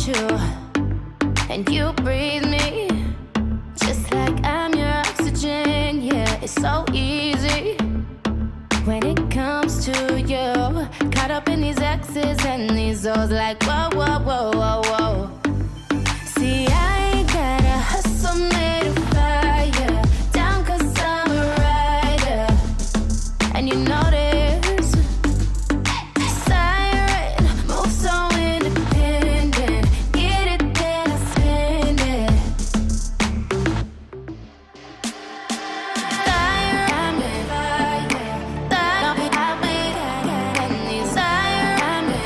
want you, and you breathe me, just like I'm your oxygen. Yeah, it's so easy when it comes to you. Caught up in these X's and these O's, like whoa, whoa, whoa, whoa, whoa. See, I ain't got a hustle made of fire, down 'cause I'm a rider, and you know this. Siren, move so independent, get it, then I spend it. Diamond, diamond, I'll be and these diamond,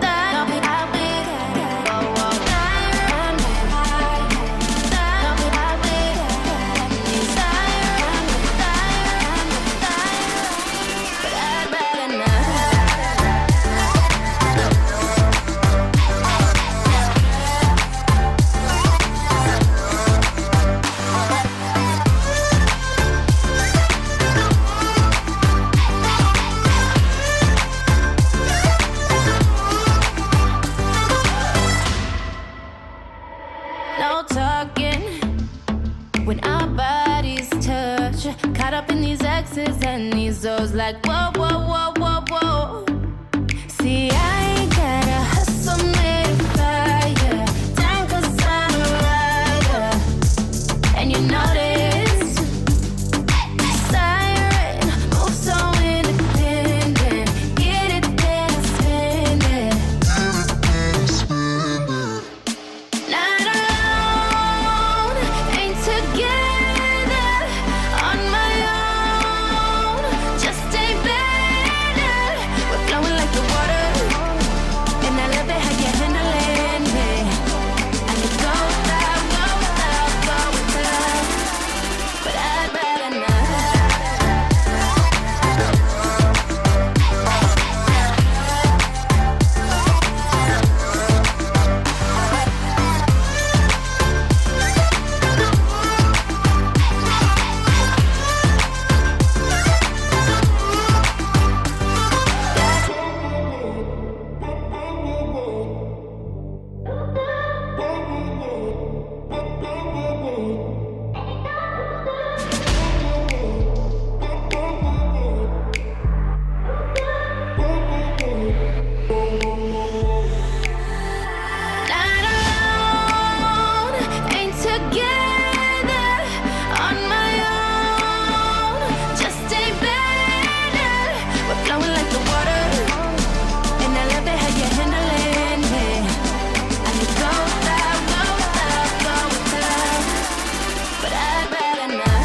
diamond, I'll be oh, oh, diamond, diamond, I'll be and these diamond, but I'd rather not. No talking when our bodies touch. Caught up in these X's and these O's, like whoa, whoa, whoa, whoa, whoa. See, I ain't got a hustle made of fire, down 'cause I'm a rider, and you know this. Siren, move so independent, get it, then I spend it. Not alone, ain't together, on my own, just ain't better. We're flowing like the water, and I love it how you're handling me. I could go without, but I'd rather not. Not alone, ain't together, on my own, just ain't better. We're flowing like the water, and I love it how you're handling me. I could go without, but I'd rather not.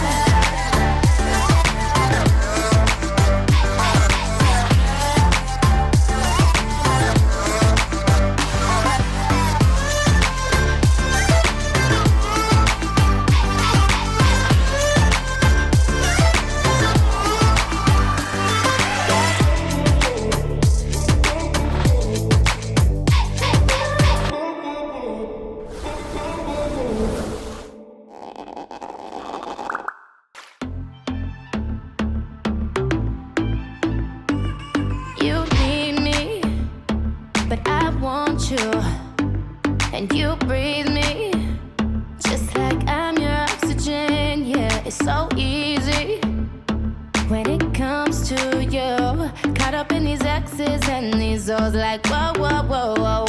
You need me, but I want you, and you breathe me, just like I'm your oxygen. Yeah, it's so easy when it comes to you. Caught up in these X's and these O's, like whoa, whoa, whoa, whoa,